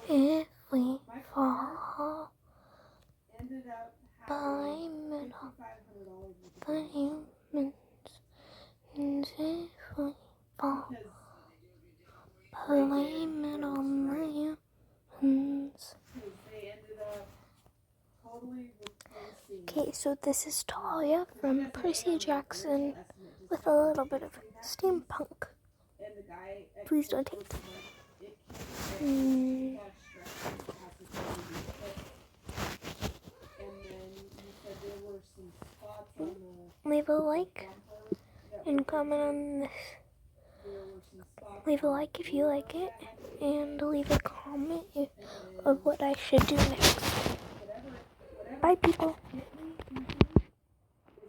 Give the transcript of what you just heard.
If we fall blame it on the humans. And if we fall blame it on the humans. Okay, so this is Talia from Percy Jackson with a little bit of steampunk. Please don't take it. Leave a like and comment on this. Leave a like if you like it, and leave a comment of what I should do next. Bye, people.